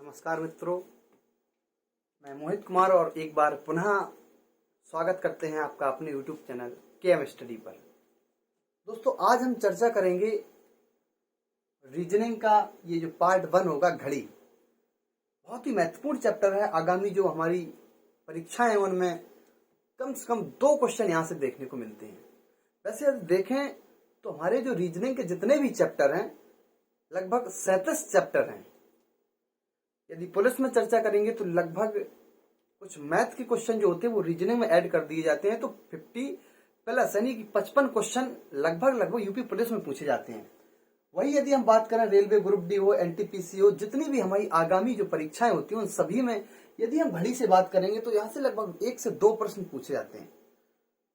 नमस्कार मित्रों, मैं मोहित कुमार और एक बार पुनः स्वागत करते हैं आपका अपने YouTube चैनल केएम स्टडी पर। दोस्तों, आज हम चर्चा करेंगे रीजनिंग का। ये जो पार्ट 1 होगा, घड़ी, बहुत ही महत्वपूर्ण चैप्टर है। आगामी जो हमारी परीक्षाएं हैं उनमें कम से कम 2 क्वेश्चन यहाँ से देखने को मिलते हैं। वैसे यदि देखें तो हमारे जो रीजनिंग के जितने भी चैप्टर हैं, लगभग 37 चैप्टर हैं। यदि पुलिस में चर्चा करेंगे तो लगभग कुछ मैथ के क्वेश्चन जो होते हैं वो रीजनिंग में ऐड कर दिए जाते हैं, तो 50+ यानी कि 55 क्वेश्चन लगभग यूपी पुलिस में पूछे जाते हैं। वही यदि हम बात करें रेलवे ग्रुप डी हो, एनटीपीसी हो, जितनी भी हमारी आगामी जो परीक्षाएं होती हैं उन सभी में यदि हम घड़ी से बात करेंगे तो यहाँ से लगभग 1 से 2 प्रश्न पूछे जाते हैं।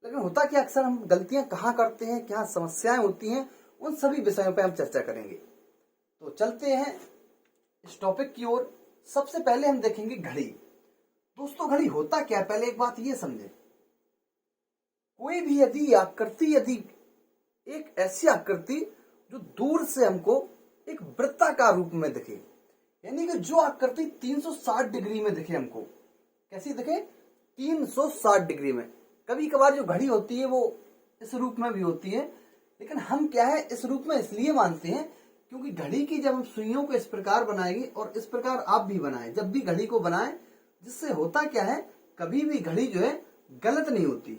लेकिन होता क्या, अक्सर हम गलतियां कहाँ करते हैं, क्या समस्याएं होती हैं, उन सभी विषयों पर हम चर्चा करेंगे। तो चलते हैं इस टॉपिक की ओर। सबसे पहले हम देखेंगे घड़ी। दोस्तों, घड़ी होता क्या है, पहले एक बात ये समझे। कोई भी यदि आकृति, यदि एक ऐसी आकृति जो दूर से हमको एक वृत्ताकार रूप में दिखे, यानी कि जो आकृति 360 डिग्री में दिखे हमको, कैसी दिखे, 360 डिग्री में। कभी कभार जो घड़ी होती है वो इस रूप में भी होती है, लेकिन हम क्या है इस रूप में इसलिए मानते हैं क्योंकि घड़ी की जब हम सुइयों को इस प्रकार बनाएंगे और इस प्रकार आप भी बनाएं, जब भी घड़ी को बनाएं, जिससे होता क्या है, कभी भी घड़ी जो है गलत नहीं होती।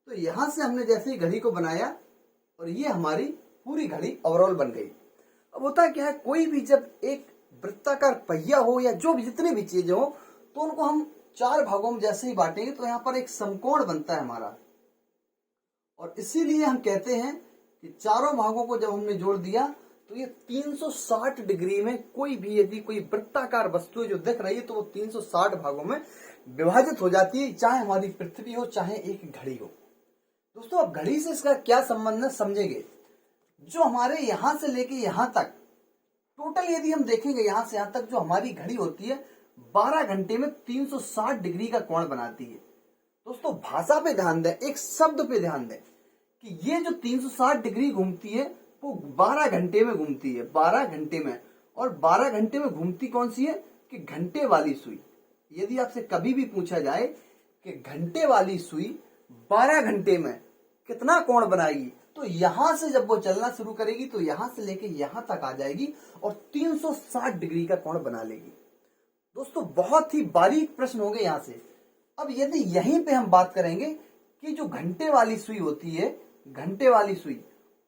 तो यहां से हमने जैसे ही घड़ी को बनाया और ये हमारी पूरी घड़ी ओवरऑल बन गई। अब होता क्या है, कोई भी जब एक वृत्ताकार पहिया हो या जो भी जितनी भी चीजें हो, तो उनको हम 4 भागों में जैसे ही बांटेंगे तो यहाँ पर एक समकोण बनता है हमारा। और इसीलिए हम कहते हैं कि चारों भागों को जब हमने जोड़ दिया तो ये 360 डिग्री में कोई भी यदि कोई वृत्ताकार वस्तु जो दिख रही है तो वो 360 भागों में विभाजित हो जाती है, चाहे हमारी पृथ्वी हो चाहे एक घड़ी हो। दोस्तों, अब घड़ी से इसका क्या संबंध है समझेंगे। जो हमारे यहां से लेके यहां तक टोटल यदि हम देखेंगे, यहां से यहां तक जो हमारी घड़ी होती है 12 घंटे में 360 डिग्री का कोण बनाती है। दोस्तों, भाषा पे ध्यान दें, एक शब्द पे ध्यान दें कि ये जो 360 डिग्री घूमती है वो 12 घंटे में घूमती है, 12 घंटे में। और 12 घंटे में घूमती कौन सी है कि घंटे वाली सुई। यदि आपसे कभी भी पूछा जाए कि घंटे वाली सुई 12 घंटे में कितना कोण बनाएगी, तो यहां से जब वो चलना शुरू करेगी तो यहां से लेके यहां तक आ जाएगी और 360 डिग्री का कोण बना लेगी। दोस्तों, बहुत ही बारीक प्रश्न होंगे यहां से। अब यदि यहीं पे हम बात करेंगे कि जो घंटे वाली सुई होती है, घंटे वाली सुई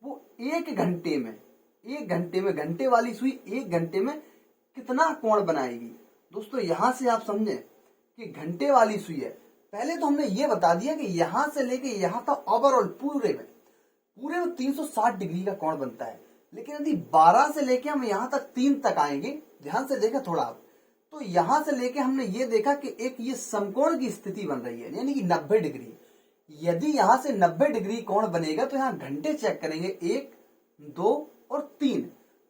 वो 1 घंटे में घंटे वाली सुई 1 घंटे में कितना कोण बनाएगी। दोस्तों, यहां से आप समझें कि घंटे वाली सुई है। पहले तो हमने ये बता दिया कि यहां से लेके यहां तक ओवरऑल पूरे में 360 डिग्री का कोण बनता है। लेकिन यदि 12 से लेके हम यहां तक 3 तक आएंगे, ध्यान से देखें थोड़ा आप, तो यहां से लेके हमने ये देखा कि एक ये समकोण की स्थिति बन रही है, यानी कि 90 डिग्री। यदि यहां से 90 डिग्री कोण बनेगा तो यहां घंटे चेक करेंगे, 1, 2 और 3।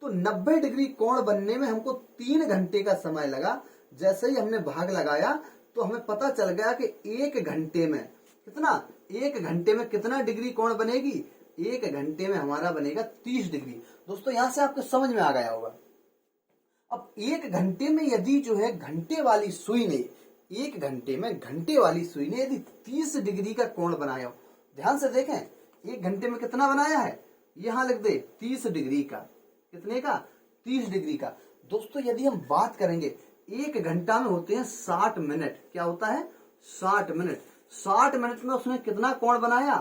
तो 90 डिग्री कोण बनने में हमको 3 घंटे का समय लगा। जैसे ही हमने भाग लगाया तो हमें पता चल गया कि 1 घंटे में कितना, 1 घंटे में कितना डिग्री कोण बनेगी, 1 घंटे में हमारा बनेगा 30 डिग्री। दोस्तों, यहां से आपको समझ में आ गया होगा। अब 1 घंटे में यदि जो है घंटे वाली सुई ने 1 घंटे में घंटे वाली सुई ने यदि 30 डिग्री का कोण बनाया हो, ध्यान से देखें 1 घंटे में कितना बनाया है, यहां लिख दे 30 डिग्री का। कितने का, 30 डिग्री का। दोस्तों, यदि हम बात करेंगे 1 घंटा में होते हैं 60 मिनट। क्या होता है, 60 मिनट। 60 मिनट में उसने कितना कोण बनाया,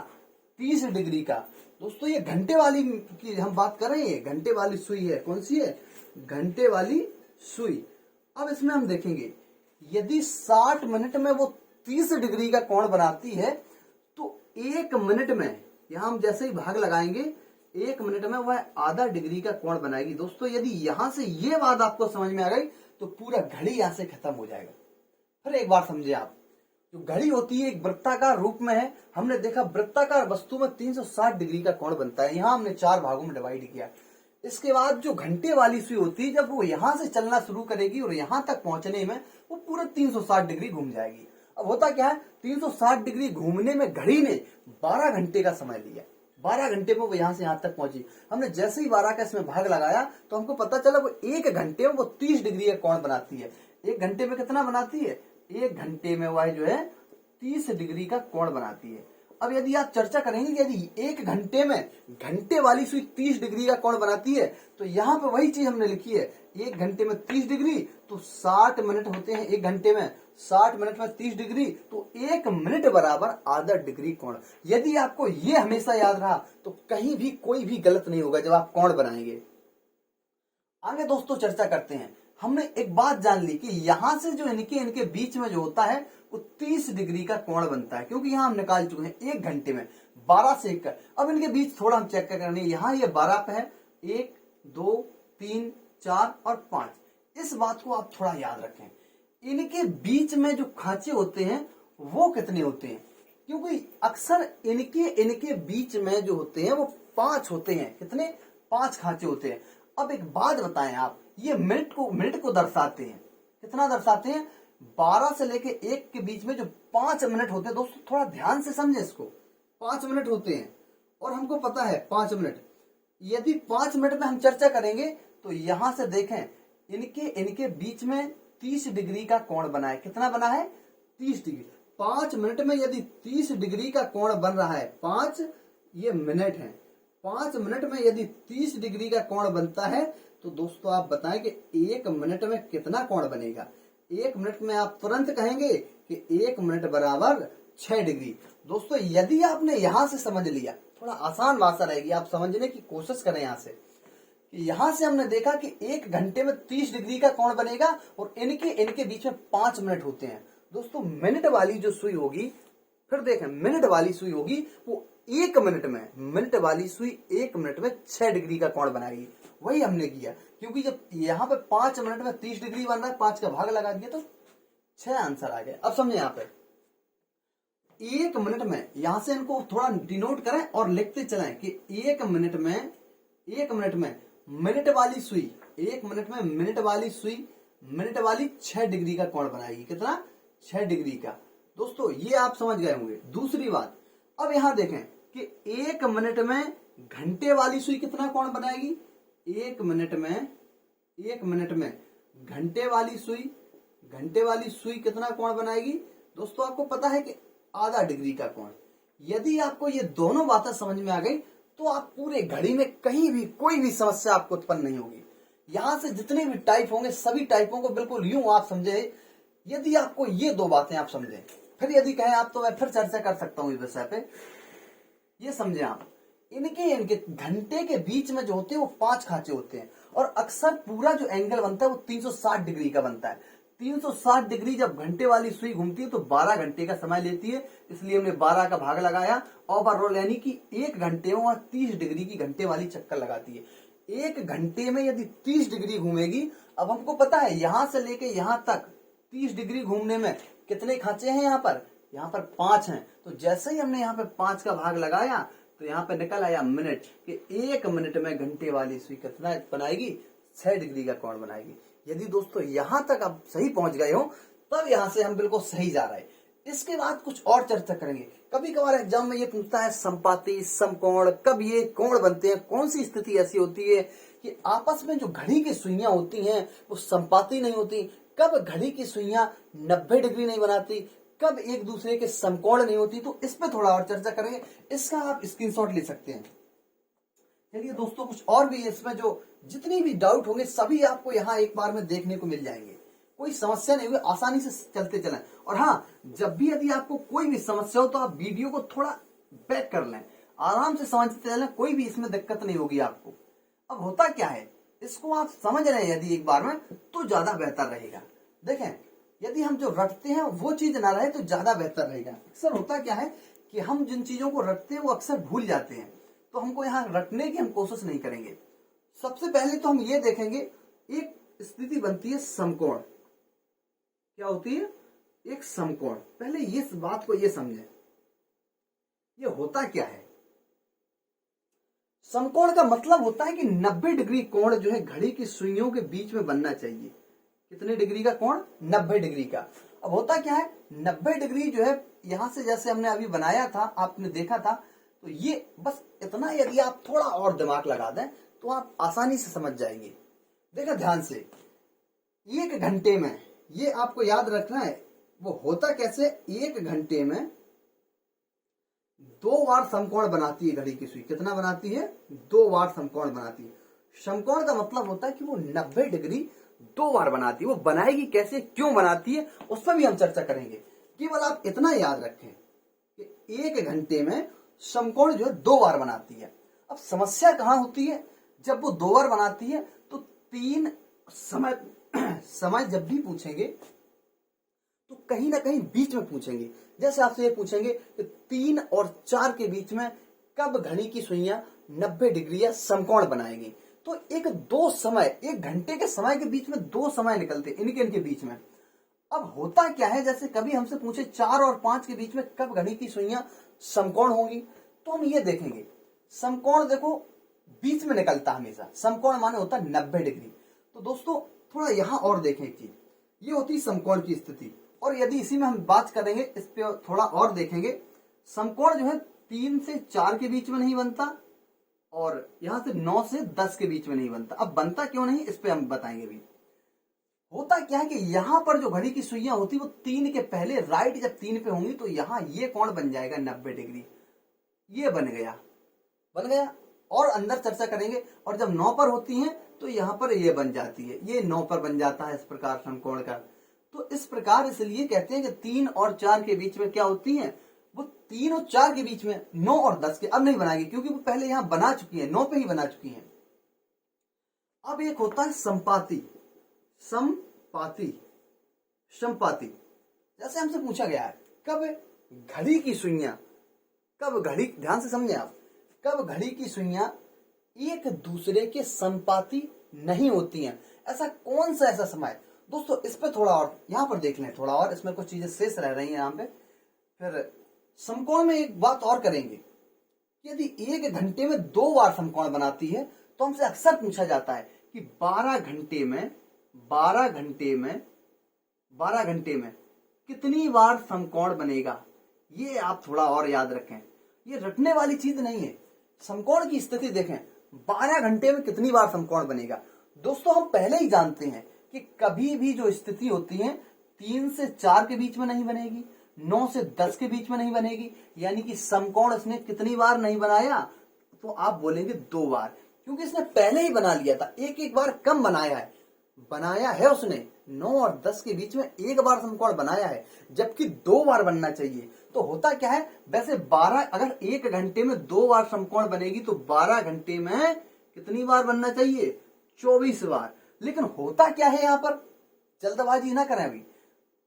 30 डिग्री का। दोस्तों, ये घंटे वाली की हम बात कर रहे हैं, घंटे वाली सुई है। कौन सी है, घंटे वाली सुई। अब इसमें हम देखेंगे यदि 60 मिनट में वो 30 डिग्री का कोण बनाती है तो 1 मिनट में, यहां हम जैसे ही भाग लगाएंगे, 1 मिनट में वह आधा डिग्री का कोण बनाएगी। दोस्तों, यदि यहां से ये बात आपको समझ में आ गई तो पूरा घड़ी यहां से खत्म हो जाएगा। फिर एक बार समझे आप, जो घड़ी होती है एक वृत्ताकार रूप में है। हमने देखा वृत्ताकार वस्तु में 360 डिग्री का कोण बनता है। यहां हमने 4 भागों में डिवाइड किया। इसके बाद जो घंटे वाली सुई होती है, जब वो यहां से चलना शुरू करेगी और यहां तक पहुंचने में वो पूरा 360 डिग्री घूम जाएगी। अब होता क्या है, 360 डिग्री घूमने में घड़ी ने 12 घंटे का समय लिया। 12 घंटे में वो यहाँ से यहाँ तक पहुंची। हमने जैसे ही 12 का इसमें भाग लगाया तो हमको पता चला वो 1 घंटे में वो 30 डिग्री का कोण बनाती है। 1 घंटे में कितना बनाती है? 1 घंटे में वह जो है 30 डिग्री का कोण बनाती है। अब यदि आप चर्चा करेंगे कि यदि 1 घंटे में घंटे वाली सुई 30 डिग्री का कोण बनाती है तो यहाँ पे वही चीज हमने लिखी है, 1 घंटे में 30 डिग्री तो 60 मिनट होते हैं। 1 घंटे में 60 मिनट में 30 डिग्री तो 1 मिनट बराबर आधा डिग्री कोण। यदि आपको ये हमेशा याद रहा तो कहीं भी कोई भी गलत नहीं होगा जब आप कोण बनाएंगे। आगे दोस्तों चर्चा करते हैं। हमने एक बात जान ली कि यहां से जो इनके बीच में जो होता है वो 30 डिग्री का कोण बनता है, क्योंकि यहां हम निकाल चुके हैं 1 घंटे में 12 से 1 का। अब इनके बीच थोड़ा हम चेक करेंगे। यहाँ ये 12 पे है, 1 2 3 4 और 5। इस बात को आप थोड़ा याद रखें, इनके बीच में जो खांचे होते हैं वो कितने होते हैं, क्योंकि अक्सर इनके बीच में जो होते हैं वो 5 होते हैं। कितने? 5 खांचे होते हैं। अब एक बात बताएं आप, ये मिनट को दर्शाते हैं। कितना दर्शाते हैं? 12 से लेके 1 के बीच में जो 5 मिनट होते हैं। दोस्तों थोड़ा ध्यान से समझे इसको, 5 मिनट होते हैं और हमको पता है 5 मिनट। यदि 5 मिनट में हम चर्चा करेंगे तो यहां से देखें इनके बीच में 30 डिग्री का कोण बना है। कितना बना है? 30 डिग्री। 5 मिनट में यदि 30 डिग्री का कोण बन रहा है, 5 ये मिनट है, 5 मिनट में यदि 30 डिग्री का कोण बनता है तो दोस्तों आप बताएं कि 1 मिनट में कितना कोण बनेगा। 1 मिनट में आप तुरंत कहेंगे कि 1 मिनट बराबर 6 डिग्री। दोस्तों यदि आपने यहां से समझ लिया, थोड़ा आसान भाषा रहेगी, आप समझने की कोशिश करें यहां से कि यहां से हमने देखा कि 1 घंटे में 30 डिग्री का कोण बनेगा और इनके बीच में 5 मिनट होते हैं। दोस्तों मिनट वाली जो सुई होगी, फिर देखें मिनट वाली सुई होगी वो 1 मिनट में, मिनट वाली सुई 1 मिनट में 6 डिग्री का कोण बनाएगी। वही हमने किया, क्योंकि जब यहाँ पे 5 मिनट में 30 डिग्री बन रहा है, 5 का भाग लगा दिया तो 6 आंसर आ गया। अब समझे यहाँ पे 1 मिनट में, यहां से इनको थोड़ा डिनोट करें और लिखते चलें कि 1 मिनट में मिनट वाली सुई, 1 मिनट में मिनट वाली सुई मिनट वाली 6 डिग्री का कोण बनाएगी। कितना? 6 डिग्री का। दोस्तों ये आप समझ गए होंगे। दूसरी बात, अब यहां देखें कि 1 मिनट में घंटे वाली सुई कितना कोण बनाएगी? 1 मिनट में घंटे वाली सुई कितना कोण बनाएगी? दोस्तों आपको पता है कि आधा डिग्री का कोण। यदि आपको ये दोनों बातें समझ में आ गई तो आप पूरे घड़ी में कहीं भी कोई भी समस्या आपको उत्पन्न नहीं होगी। यहां से जितने भी टाइप होंगे सभी टाइपों को बिल्कुल यूं आप समझे। यदि आपको ये 2 बातें आप समझें, फिर यदि कहें आप तो मैं फिर चर्चा कर सकता हूं इस विषय पे। ये समझे आप, इनके घंटे के बीच में जो होते हैं वो 5 खांचे होते हैं और अक्सर पूरा जो एंगल बनता है वो 360 डिग्री का बनता है। 360 डिग्री जब घंटे वाली सुई घूमती है तो 12 घंटे का समय लेती है, इसलिए हमने 12 का भाग लगाया। ओवरऑल यानी कि 1 घंटे में 30 डिग्री की घंटे वाली चक्कर लगाती है। 1 घंटे में यदि 30 डिग्री घूमेगी, अब हमको पता है यहां से लेके यहां तक 30 डिग्री घूमने में कितने खांचे हैं? यहाँ पर 5 हैं। तो जैसे ही हमने यहाँ पे 5 का भाग लगाया तो यहाँ पे निकल आया मिनट, कि 1 मिनट में घंटे वाली सुई कितना बनाएगी? 6 डिग्री का कोण बनाएगी। यदि दोस्तों यहां तक आप सही पहुंच गए हो तब यहां से हम बिल्कुल सही जा रहे हैं। इसके बाद कुछ और चर्चा करेंगे। कभी कभार एग्जाम में ये पूछता है समपाती, समकोण, कब ये कोण बनते हैं? कौन सी स्थिति ऐसी होती है कि आपस में जो घड़ी की सुइयां होती हैं वो समपाती नहीं होती? कब घड़ी की सुइयां 90 डिग्री नहीं बनाती? कब एक दूसरे के समकोण नहीं होती? तो इस पे थोड़ा और चर्चा करेंगे। इसका आप स्क्रीनशॉट ले सकते हैं। चलिए दोस्तों, कुछ और भी इसमें जो जितनी भी डाउट होंगे सभी आपको यहाँ एक बार में देखने को मिल जाएंगे। कोई समस्या नहीं होगी, आसानी से चलते चलें। और हाँ, जब भी यदि आपको कोई भी समस्या हो तो आप वीडियो को थोड़ा बैक कर लें, आराम से समझते चलें, कोई भी इसमें दिक्कत नहीं होगी आपको। अब होता क्या है, इसको आप समझ रहे हैं यदि एक बार में तो ज्यादा बेहतर रहेगा। देखें, यदि हम जो रटते हैं वो चीज ना रहे तो ज्यादा बेहतर रहेगा। अक्सर होता क्या है कि हम जिन चीजों को रटते हैं वो अक्सर भूल जाते हैं, तो हमको यहाँ रटने की हम कोशिश नहीं करेंगे। सबसे पहले तो हम ये देखेंगे, एक स्थिति बनती है समकोण। क्या होती है? एक समकोण। पहले इस बात को ये समझें, ये होता क्या है। समकोण का मतलब होता है कि 90 डिग्री कोण जो है घड़ी की सुइयों के बीच में बनना चाहिए। कितने डिग्री का कोण? 90 डिग्री का। अब होता क्या है, 90 डिग्री जो है यहां से जैसे हमने अभी बनाया था, आपने देखा था तो ये बस इतना, यदि आप थोड़ा और दिमाग लगा दें तो आप आसानी से समझ जाएंगे। देखो ध्यान से, 1 घंटे में, ये आपको याद रखना है वो होता कैसे, 1 घंटे में 2 बार समकोण बनाती है घड़ी की सुई। कितना बनाती है? 2 बार समकोण बनाती है। समकोण का मतलब होता है कि वो 90 डिग्री 2 बार बनाती है। वो बनाएगी कैसे, क्यों बनाती है, उस पर भी हम चर्चा करेंगे। केवल आप इतना याद रखें कि 1 घंटे में समकोण जो है 2 बार बनाती है। अब समस्या कहां होती है, जब वो 2 बार बनाती है तो 3 समय जब भी पूछेंगे तो कहीं ना कहीं बीच में पूछेंगे। जैसे आपसे ये पूछेंगे कि 3 और 4 के बीच में कब घड़ी की सुइयां 90 डिग्री या समकोण बनाएंगी, तो 1 घंटे के समय के बीच में 2 समय निकलते इनके बीच में। अब होता क्या है, जैसे कभी हमसे पूछे 4 और 5 के बीच में कब घड़ी की सुइयां समकोण होंगी, तो हम ये देखेंगे समकोण देखो बीच में निकलता हमेशा। समकोण माने होता है 90 डिग्री। तो दोस्तों थोड़ा यहां और देखें एक चीज, ये होती समकोण की स्थिति। और यदि इसी में हम बात करेंगे, इस पे थोड़ा और देखेंगे, समकोण जो है 3 से 4 के बीच में नहीं बनता और यहां से 9 से 10 के बीच में नहीं बनता। अब बनता क्यों नहीं, इस पे हम बताएंगे भी। होता क्या है कि यहां पर जो घड़ी की सुइयां होती वो 3 के पहले, राइट जब 3 पे होंगी तो यहां ये कोण बन जाएगा 90 डिग्री। ये बन गया और अंदर चर्चा करेंगे। और जब 9 पर होती हैं तो यहां पर ये बन जाती है, ये 9 पर बन जाता है इस प्रकार समकोण का। तो इस प्रकार इसलिए कहते हैं कि 3 और 4 के बीच में क्या होती हैं, वो 3 और 4 के बीच में 9 और 10 के अब नहीं बनाएगी, क्योंकि वो पहले यहां बना चुकी है, 9 पे ही बना चुकी हैं। अब एक होता है संपाती। जैसे हमसे पूछा गया है कब घड़ी की सुइयां, ध्यान से समझे आप, कब घड़ी की सुइयां एक दूसरे के संपाती नहीं होती हैं, ऐसा कौन सा ऐसा समय। दोस्तों इस पे थोड़ा और यहां पर देख लें, थोड़ा और इसमें कुछ चीजें शेष रह रही हैं यहां पे। फिर समकोण में एक बात और करेंगे, यदि 1 घंटे में 2 बार समकोण बनाती है तो हमसे अक्सर पूछा जाता है कि 12 घंटे में कितनी बार समकोण बनेगा। ये आप थोड़ा और याद रखें, ये रटने वाली चीज नहीं है। समकोण की स्थिति देखें, 12 घंटे में कितनी बार समकोण बनेगा। दोस्तों हम पहले ही जानते हैं कि कभी भी जो स्थिति होती है 3 से 4 के बीच में नहीं बनेगी, 9 से 10 के बीच में नहीं बनेगी, यानी कि समकोण इसने कितनी बार नहीं बनाया, तो आप बोलेंगे 2 बार, क्योंकि इसने पहले ही बना लिया था, एक बार कम बनाया है उसने। 9 और 10 के बीच में 1 बार समकोण बनाया है, जबकि 2 बार बनना चाहिए। तो होता क्या है, वैसे 12, अगर 1 घंटे में 2 बार समकोण बनेगी तो 12 घंटे में कितनी बार बनना चाहिए, 24 बार। लेकिन होता क्या है, यहां पर जल्दबाजी ना करें अभी,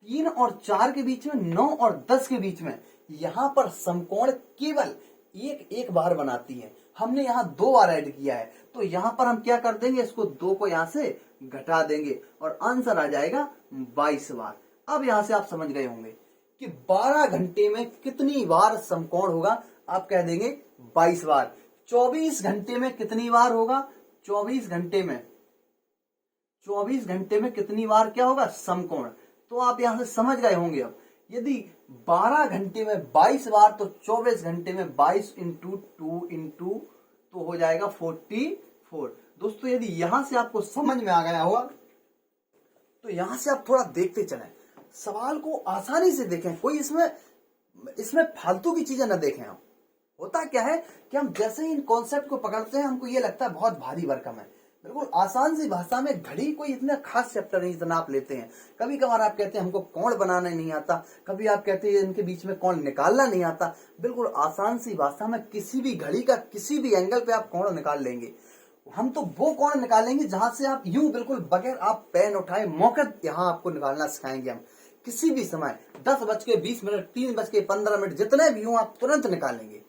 3 और 4 के बीच में, 9 और 10 के बीच में यहां पर समकोण केवल एक बार बनाती है। हमने यहां 2 बार ऐड किया है, तो यहां पर हम क्या कर देंगे, इसको 2 को यहां से घटा देंगे और आंसर आ जाएगा 22 बार। अब यहां से आप समझ गए होंगे कि 12 घंटे में कितनी बार समकोण होगा, आप कह देंगे 22 बार। 24 घंटे में कितनी बार होगा, 24 घंटे में कितनी बार क्या होगा, समकोण। तो आप यहां से समझ गए होंगे। अब यदि 12 घंटे में 22 बार, तो 24 घंटे में 22 इंटू 2 तो हो जाएगा 44। दोस्तों यदि यहां से आपको समझ में आ गया होगा तो यहां से आप थोड़ा देखते चलें, सवाल को आसानी से देखें, कोई इसमें फालतू की चीजें ना देखें। हम होता क्या है कि हम जैसे ही इन कॉन्सेप्ट को पकड़ते हैं हमको ये लगता है बहुत भारी भरकम है। बिल्कुल आसान सी भाषा में घड़ी कोई इतना खास चैप्टर नहीं जितना आप लेते हैं। कभी कभार आप कहते हैं हमको कोण बनाना नहीं आता, कभी आप कहते हैं इनके बीच में कोण निकालना नहीं आता। बिल्कुल आसान सी भाषा में किसी भी घड़ी का किसी भी एंगल पे आप कोण निकाल लेंगे। हम तो वो कोण निकालेंगे जहां से आप यूं बिल्कुल बगैर आप पेन उठाए मौके यहाँ आपको निकालना सिखाएंगे। हम किसी भी समय 10:20 मिनट, 3:15 जितने भी हों आप तुरंत निकालेंगे।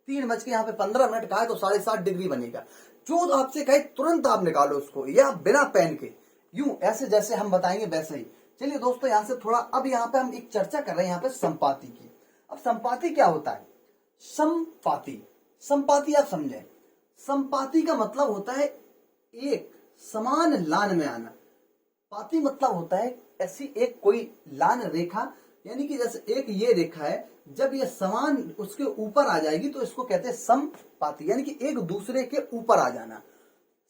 3 यहाँ पे 15 मिनट का है तो 7.5 डिग्री बनेगा। जो आपसे कहे तुरंत आप निकालो उसको, या बिना पेन के यूं ऐसे जैसे हम बताएंगे वैसे ही। चलिए दोस्तों यहाँ से थोड़ा, अब यहाँ पे हम एक चर्चा कर रहे हैं यहाँ पे संपाती की। अब संपाती क्या होता है, संपाती आप समझें। संपाती का मतलब होता है एक समान लान में आना। पाती मतलब होता है ऐसी एक कोई लान रेखा यानी कि जैसे एक ये रेखा है, जब ये समान उसके ऊपर आ जाएगी तो इसको कहते हैं समपाती, यानी कि एक दूसरे के ऊपर आ जाना,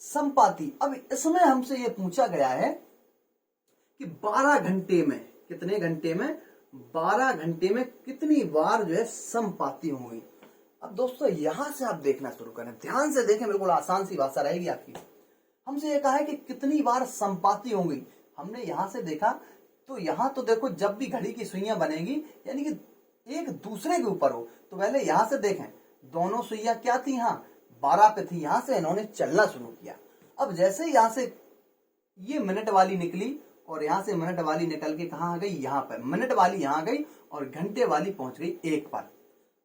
समपाती। अब इसमें हमसे ये पूछा गया है कि 12 घंटे में, कितने घंटे में, 12 घंटे में कितनी बार जो है समपाती होंगी। अब दोस्तों यहां से आप देखना शुरू करें, ध्यान से देखें, बिल्कुल आसान सी भाषा रहेगी आपकी। हमसे ये कहा है कि कितनी बार समपाती होंगी। हमने यहां से देखा तो यहां तो देखो, जब भी घड़ी की सुइयां बनेगी यानी कि एक दूसरे के ऊपर हो, तो पहले यहां से देखें, दोनों सुइयां क्या थी, यहाँ 12 पे थी, यहां से इन्होंने चलना शुरू किया। अब जैसे यहां से ये मिनट वाली निकली और यहां से मिनट वाली निकल के कहां आ गई, यहां पर मिनट वाली यहां गई और घंटे वाली पहुंच गई 1 पर।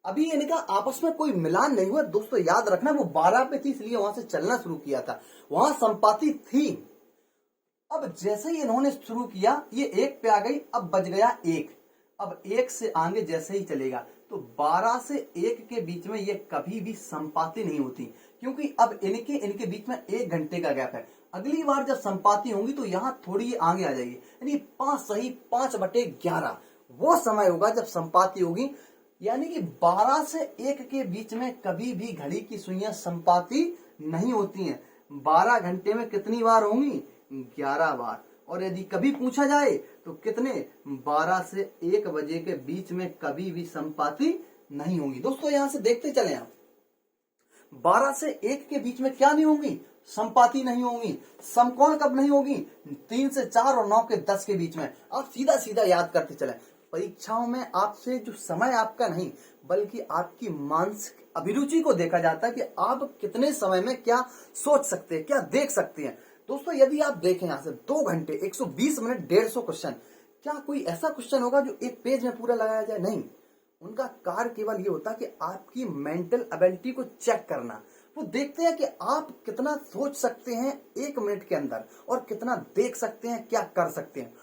अभी ये निकला, आपस में कोई मिलान नहीं हुआ दोस्तों, याद रखना, वो 12 पे थी इसलिए वहां से चलना शुरू किया था, वहां संपाति थी। अब जैसे ही इन्होंने शुरू किया, ये 1 पे आ गई, अब बज गया 1। अब 1 से आगे जैसे ही चलेगा तो 12 से 1 के बीच में ये कभी भी संपाति नहीं होती, क्योंकि अब इनके बीच में 1 घंटे का गैप है। अगली बार जब संपाति होंगी तो यहाँ थोड़ी ये आगे आ जाएगी, यानी 5 सही 5/11 वो समय होगा जब संपाति होगी। यानी कि 12 से 1 के बीच में कभी भी घड़ी की सुइयां संपाति नहीं होती हैं। 12 घंटे में कितनी बार होंगी, 11 बार। और यदि कभी पूछा जाए तो कितने, 12 से 1 बजे के बीच में कभी भी संपाति नहीं होंगी। दोस्तों यहां से देखते चले आप, 12 से 1 के बीच में क्या नहीं होंगी, संपाति नहीं होंगी। समकोण कब नहीं होगी, 3 से 4 और 9 के 10 के बीच में। आप सीधा सीधा याद करते चले, परीक्षाओं में आपसे जो समय आपका नहीं बल्कि आपकी मानसिक अभिरुचि को देखा जाता है कि आप कितने समय में क्या सोच सकते हैं, क्या देख सकते हैं। दोस्तों यदि आप देखें यहाँ से 2 घंटे 120 मिनट 150 क्वेश्चन, क्या कोई ऐसा क्वेश्चन होगा जो एक पेज में पूरा लगाया जाए, नहीं। उनका कार्य केवल ये होता है कि आपकी मेंटल एबिलिटी को चेक करना। वो देखते हैं कि आप कितना सोच सकते हैं 1 मिनट के अंदर और कितना देख सकते हैं, क्या कर सकते हैं।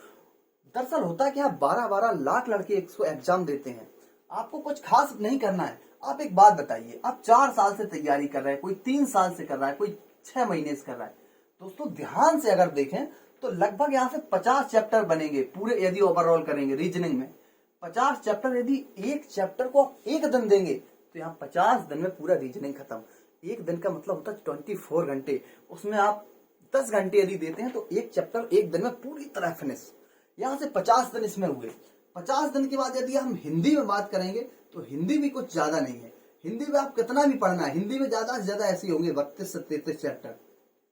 दरअसल होता है कि आप 12-12 लाख लड़के इसको एग्जाम देते हैं, आपको कुछ खास नहीं करना है। आप एक बात बताइए, आप 4 साल से तैयारी कर रहे हैं, कोई 3 साल से कर रहा है, कोई 6 महीने से कर रहा है। दोस्तों ध्यान से अगर देखें तो लगभग यहाँ से 50 चैप्टर बनेंगे पूरे, यदि ओवरऑल करेंगे रीजनिंग में 50 चैप्टर। यदि एक चैप्टर को आप 1 दिन देंगे तो यहाँ 50 दिन में पूरा रीजनिंग खत्म। 1 दिन का मतलब होता है 24 घंटे, उसमें आप 10 घंटे यदि देते हैं तो एक चैप्टर 1 दिन में पूरी तरह फिनिश। यहाँ से 50 दिन इसमें हुए। 50 दिन के बाद यदि हम हिंदी में बात करेंगे तो हिंदी भी कुछ ज्यादा नहीं है। हिंदी में आप कितना भी पढ़ना है, हिंदी में ज्यादा से ज्यादा ऐसे होंगे 32 से 33 चैप्टर।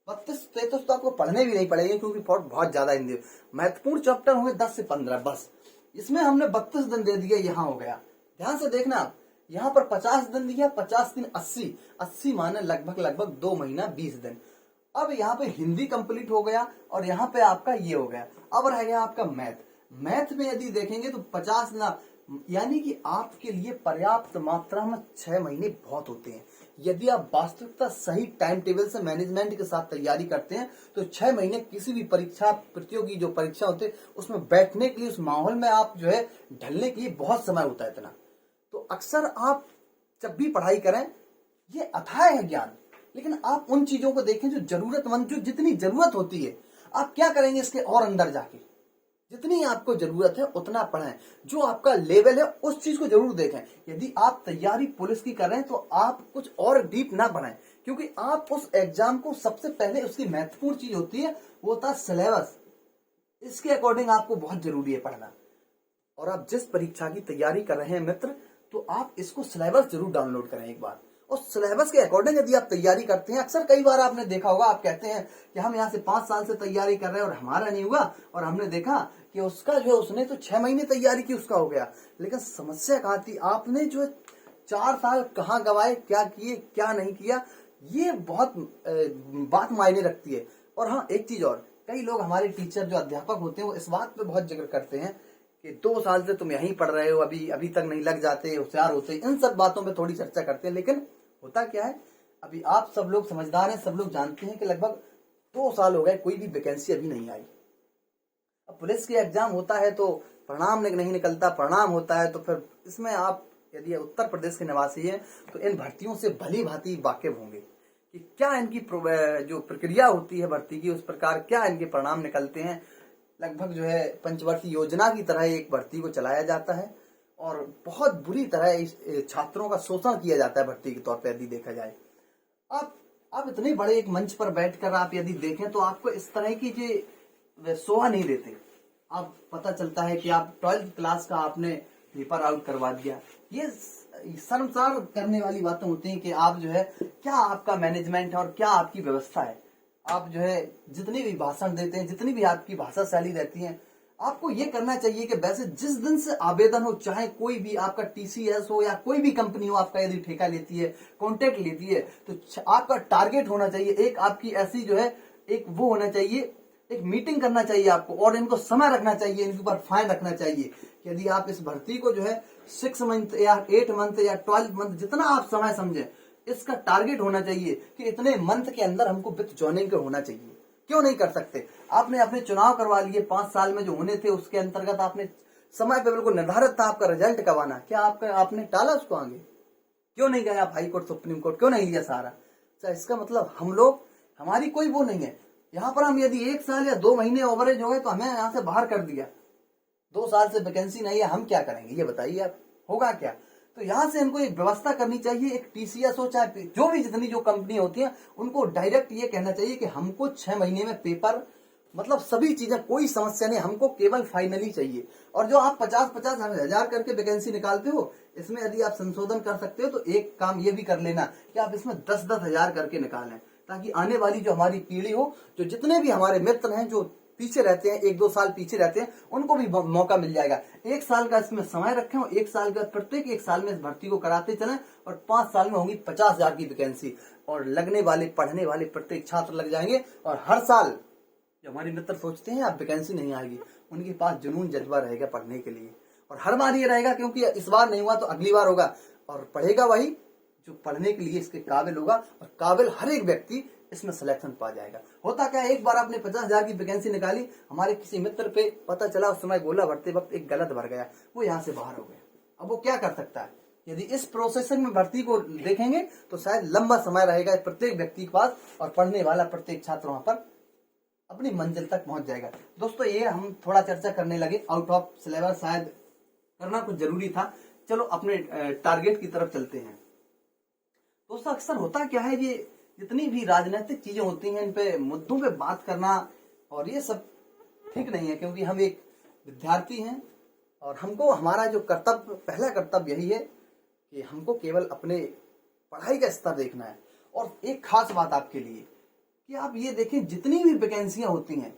32-33 तो आपको पढ़ने भी नहीं पड़ेंगे क्योंकि बहुत ज्यादा हिंदी। महत्वपूर्ण चैप्टर होंगे 10 से 15 बस। इसमें हमने 32 दिन दे दिए, यहाँ हो गया। ध्यान से देखना आप, यहाँ पर 50 दिन दिया, 50 दिन 80 माने लगभग 2 महीना 20 दिन। अब यहाँ पे हिंदी कंप्लीट हो गया और यहाँ पे आपका ये हो गया। अब रह गया आपका मैथ में यदि देखेंगे तो 50 ना, यानी कि आपके लिए पर्याप्त मात्रा में 6 महीने बहुत होते हैं। यदि आप वास्तविकता सही टाइम टेबल से मैनेजमेंट के साथ तैयारी करते हैं तो 6 महीने किसी भी परीक्षा, प्रतियोगी जो परीक्षा होते हैं उसमें बैठने के लिए, उस माहौल में आप जो है ढलने के लिए बहुत समय होता है इतना। तो अक्सर आप जब भी पढ़ाई करें, ये अथाह है ज्ञान, लेकिन आप उन चीजों को देखें जो जरूरतमंद, जो जितनी जरूरत होती है। आप क्या करेंगे इसके और अंदर जाके, जितनी आपको जरूरत है उतना पढ़ें, जो आपका लेवल है उस चीज को जरूर देखें। यदि आप तैयारी पुलिस की कर रहे हैं तो आप कुछ और डीप ना बढ़ाएं, क्योंकि आप उस एग्जाम को सबसे पहले, उसकी महत्वपूर्ण चीज होती है वो होता है सिलेबस। इसके अकॉर्डिंग आपको बहुत जरूरी है पढ़ना। और आप जिस परीक्षा की तैयारी कर रहे हैं मित्र, तो आप इसको सिलेबस जरूर डाउनलोड करें एक बार, और सिलेबस के अकॉर्डिंग यदि आप तैयारी करते हैं। अक्सर कई बार आपने देखा होगा, आप कहते हैं कि हम यहाँ से 5 साल से तैयारी कर रहे हैं और हमारा नहीं हुआ, और हमने देखा कि उसका जो है उसने तो 6 महीने तैयारी की, उसका हो गया। लेकिन समस्या कहाँ थी, आपने जो 4 साल कहाँ गवाए, क्या किए क्या नहीं किया, ये बहुत बात मायने रखती है। और हाँ एक चीज और, कई लोग हमारे टीचर जो अध्यापक होते हैं वो इस बात पे बहुत जिक्र करते हैं कि 2 साल से तुम यहीं पढ़ रहे हो, अभी तक नहीं लग जाते, होशियार होते, इन सब बातों पे थोड़ी चर्चा करते हैं। लेकिन होता क्या है, अभी आप सब लोग समझदार हैं, सब लोग जानते हैं कि लगभग 2 साल हो गए, कोई भी वैकेंसी अभी नहीं आई। अब पुलिस की एग्जाम होता है तो परिणाम नहीं निकलता, परिणाम होता है तो फिर इसमें आप यदि उत्तर प्रदेश के निवासी हैं तो इन भर्तियों से भली भांति वाकिफ होंगे कि क्या इनकी जो प्रक्रिया होती है भर्ती की, उस प्रकार क्या इनके परिणाम निकलते हैं। लगभग जो है पंचवर्षीय योजना की तरह एक भर्ती को चलाया जाता है और बहुत बुरी तरह इस छात्रों का शोषण किया जाता है भर्ती के तौर पर यदि देखा जाए। आप इतने बड़े एक मंच पर बैठकर आप यदि देखें तो आपको इस तरह की जो शोभा नहीं देते। आप पता चलता है कि आप 12th क्लास का आपने पेपर आउट करवा दिया। ये शर्मसार करने वाली बातें होती हैं कि आप जो है क्या आपका मैनेजमेंट है और क्या आपकी व्यवस्था है। आप जो है जितनी भी भाषण देते हैं, जितनी भी आपकी भाषा शैली रहती है, आपको ये करना चाहिए कि वैसे जिस दिन से आवेदन हो, चाहे कोई भी आपका टीसीएस हो या कोई भी कंपनी हो, आपका यदि ठेका लेती है, कॉन्ट्रैक्ट लेती है, तो आपका टारगेट होना चाहिए, एक आपकी ऐसी जो है एक वो होना चाहिए, एक मीटिंग करना चाहिए आपको और इनको समय रखना चाहिए, इनके ऊपर फाइन रखना चाहिए। यदि आप इस भर्ती को जो है 6 मंथ या 8 मंथ या 12 मंथ जितना आप समय समझे, इसका टारगेट होना चाहिए कि इतने मंथ के अंदर हमको विथ ज्वाइनिंग होना चाहिए। क्यों नहीं कर सकते? आपने अपने चुनाव करवा लिए 5 साल में जो होने थे, उसके अंतर्गत आपने समय पे बिल्कुल निर्धारित था आपका रिजल्ट कब आना, क्या आपने टाला उसको आगे? क्यों नहीं गए आप हाई कोर्ट, सुप्रीम कोर्ट क्यों नहीं लिया सारा? अच्छा, इसका मतलब हम लोग, हमारी कोई वो नहीं है। यहाँ पर हम यदि 1 साल या 2 महीने ओवरेज हो गए तो हमें यहाँ से बाहर कर दिया, 2 साल से वैकेंसी नहीं है, हम क्या करेंगे ये बताइए आप, होगा क्या? तो यहाँ से इनको एक व्यवस्था करनी चाहिए, एक टीसीएस हो चाहे जो भी जितनी जो कंपनी होती है, उनको डायरेक्ट ये कहना चाहिए कि हमको 6 महीने में पेपर, मतलब सभी चीजें, कोई समस्या नहीं, हमको केवल फाइनली चाहिए। और जो आप 50-50 हजार करके वैकेंसी निकालते हो, इसमें यदि आप संशोधन कर सकते हो तो एक काम ये भी कर लेना कि आप इसमें 10-10 हजार करके निकालें, ताकि आने वाली जो हमारी पीढ़ी हो, जो जितने भी हमारे मित्र हैं जो पीछे रहते हैं, 1-2 साल पीछे रहते हैं, उनको भी मौका मिल जाएगा। 1 साल का इसमें समय रखें और 1 साल का प्रत्येक 1 साल में इस भर्ती को कराते चलें और 5 साल में होंगी 50 हजार की वैकेंसी और लगने वाले, पढ़ने वाले प्रत्येक छात्र लग जाएंगे। और हर साल जो हमारे मित्र सोचते हैं अब वैकेंसी नहीं आएगी, उनके पास जुनून जज्बा रहेगा पढ़ने के लिए। और हर बार ये रहेगा क्योंकि इस बार नहीं हुआ तो अगली बार होगा, और पढ़ेगा वही जो पढ़ने के लिए इसके काबिल होगा, और काबिल हर एक व्यक्ति इसमें सिलेक्शन पा जाएगा। होता क्या, एक बार आपने 50 हजार की वैकेंसी निकाली, हमारे किसी मित्र पे पता चला उस समय गोला भरते वक्त एक गलत भर गया, वो यहाँ से बाहर हो गया। अब वो क्या कर सकता है? यदि इस प्रोसेसिंग में भर्ती को देखेंगे तो शायद लंबा समय रहेगा प्रत्येक व्यक्ति के पास, और पढ़ने वाला प्रत्येक छात्र वहां पर अपनी मंजिल तक पहुंच जाएगा। दोस्तों, ये हम थोड़ा चर्चा करने लगे, आउट ऑफ सिलेबस शायद करना कुछ जरूरी था। चलो अपने टारगेट की तरफ चलते हैं। दोस्तों, अक्सर होता क्या है, ये जितनी भी राजनीतिक चीजें होती हैं, इन पे मुद्दों पे बात करना और ये सब ठीक नहीं है, क्योंकि हम एक विद्यार्थी हैं और हमको हमारा जो कर्तव्य, पहला कर्तव्य यही है कि हमको केवल अपने पढ़ाई का स्तर देखना है। और एक खास बात आपके लिए कि आप ये देखें, जितनी भी वैकेंसियां होती हैं,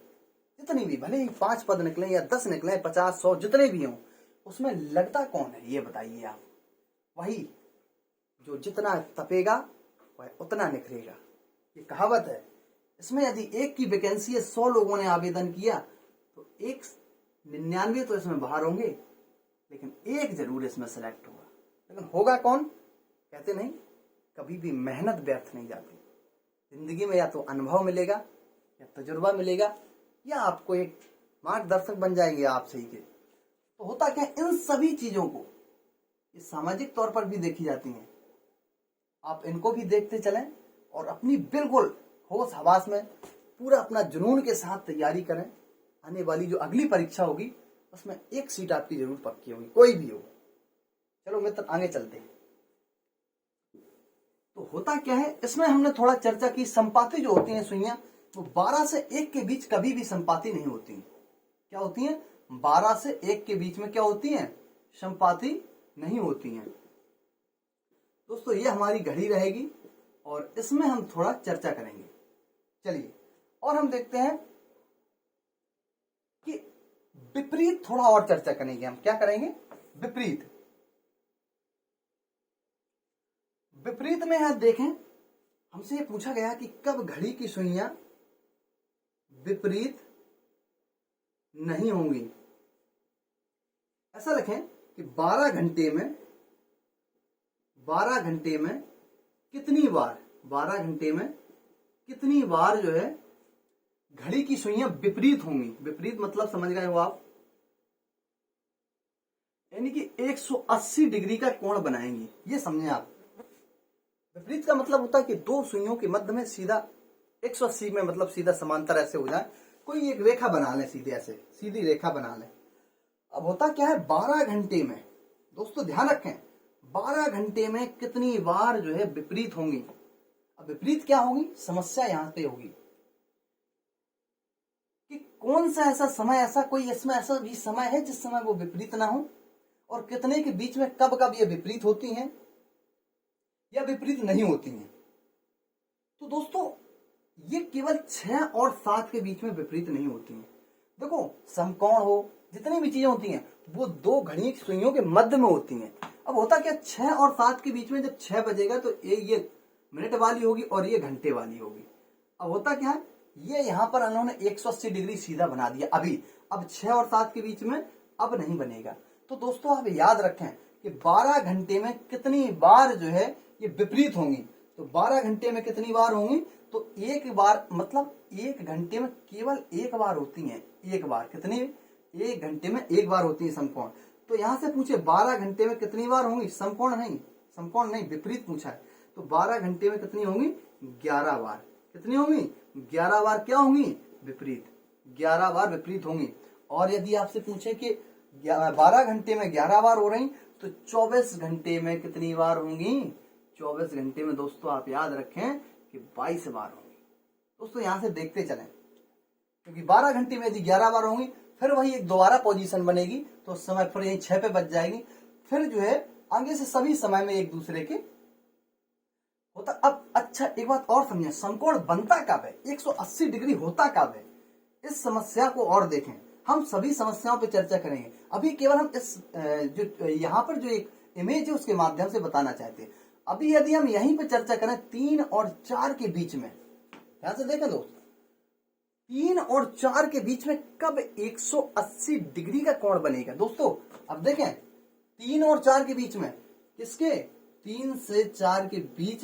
जितनी भी, भले ही 5 पद निकले या 10 निकले, 50-100 जितने भी हों, उसमें लगता कौन है ये बताइए आप? वही जो जितना तपेगा वह उतना निखरेगा, ये कहावत है। इसमें यदि एक की वैकेंसी है, 100 लोगों ने आवेदन किया तो 99 तो इसमें बाहर होंगे, लेकिन एक जरूर इसमें सेलेक्ट होगा। लेकिन होगा कौन? कहते नहीं, कभी भी मेहनत व्यर्थ नहीं जाती। जिंदगी में या तो अनुभव मिलेगा या तजुर्बा मिलेगा, या आपको एक मार्गदर्शक बन जाएंगे आप सही के। तो होता क्या, इन सभी चीजों को ये सामाजिक तौर पर भी देखी जाती हैं, आप इनको भी देखते चलें और अपनी बिल्कुल होश हवास में पूरा अपना जुनून के साथ तैयारी करें। आने वाली जो अगली परीक्षा होगी उसमें एक सीट आपकी जरूर पक्की होगी, कोई भी हो। चलो मित्र, आगे चलते हैं। तो होता क्या है, इसमें हमने थोड़ा चर्चा की, संपाति जो होती हैं सुइयां, वो 12 से 1 के बीच कभी भी संपाति नहीं होती। क्या होती हैं? 12 से 1 के बीच में क्या होती हैं? संपाति नहीं होती हैं। दोस्तों, ये हमारी घड़ी रहेगी और इसमें हम थोड़ा चर्चा करेंगे। चलिए, और हम देखते हैं कि विपरीत थोड़ा और चर्चा करेंगे। हम क्या करेंगे? विपरीत। विपरीत में आप देखें, हमसे ये पूछा गया कि कब घड़ी की सुइयां विपरीत नहीं होंगी। ऐसा लिखें कि 12 घंटे में कितनी बार, 12 घंटे में कितनी बार जो है घड़ी की सुइयां विपरीत होंगी। विपरीत मतलब समझ गए हो आप, यानी कि 180 डिग्री का कोण बनाएंगी, ये समझे आप। विपरीत का मतलब होता है कि 2 सुइयों के मध्य में सीधा 180 में, मतलब सीधा समांतर ऐसे हो जाए, कोई एक रेखा बना लें, सीधे ऐसे सीधी रेखा बना लें। अब होता क्या है, 12 घंटे में, दोस्तों ध्यान रखें, 12 घंटे में कितनी बार जो है विपरीत होंगी। अब विपरीत क्या होगी, समस्या यहां पे होगी कि कौन सा ऐसा समय, ऐसा कोई इसमें ऐसा भी समय है जिस समय वो विपरीत ना हो, और कितने के बीच में कब कब ये विपरीत होती हैं या विपरीत नहीं होती हैं। तो दोस्तों ये केवल 6 और 7 के बीच में विपरीत नहीं होती हैं। देखो समकोण हो, जितनी भी चीजें होती हैं वो दो घड़ी की सुइयों के मध्य में होती हैं। अब होता क्या, 6 और 7 के बीच में जब 6 बजेगा तो ये मिनट वाली होगी और ये घंटे वाली होगी। अब होता क्या है, ये यहां पर उन्होंने 180 डिग्री सीधा बना दिया अभी। अब 6 और 7 के बीच में अब नहीं बनेगा। तो दोस्तों आप याद रखें कि 12 घंटे में कितनी बार जो है ये विपरीत होंगी। तो 12 घंटे में कितनी बार होंगी, तो एक बार, मतलब 1 घंटे में केवल एक बार होती हैं। एक बार कितनी, 1 घंटे में एक बार होती है समकोण। तो यहां से पूछे 12 घंटे में कितनी बार होंगी, समकोण नहीं विपरीत पूछा है। तो 12 घंटे में कितनी होंगी, 11 बार। कितनी होंगी, 11 बार क्या होंगी, विपरीत, 11 बार विपरीत होंगी। और यदि आपसे पूछे कि 12 घंटे में 11 बार हो रही, तो 24 घंटे में कितनी बार होंगी, 24 घंटे में दोस्तों आप याद रखें कि 22 बार होंगी। दोस्तों यहां से देखते चलें, क्योंकि 12 घंटे में यदि 11 बार होंगी, फिर वही एक दोबारा पोजीशन बनेगी, तो समय फिर यही 6 पे बच जाएगी। फिर जो है आगे से सभी समय में एक दूसरे के होता। अब अच्छा एक बात और समझें, समकोण बनता कब है, 180 डिग्री होता कब है। इस समस्या को और देखें, हम सभी समस्याओं पे चर्चा करेंगे। अभी केवल हम इस जो यहाँ पर जो एक इमेज है उसके माध्यम से बताना चाहते हैं। अभी यदि हम यहीं पे चर्चा करें 3 और 4 के बीच में, ध्यान से देखें दोस्त, 3 और 4 के बीच में कब 180 डिग्री का कोण बनेगा। दोस्तों अब देखें 3 और 4 के बीच में, किसके, 3 से 4 के बीच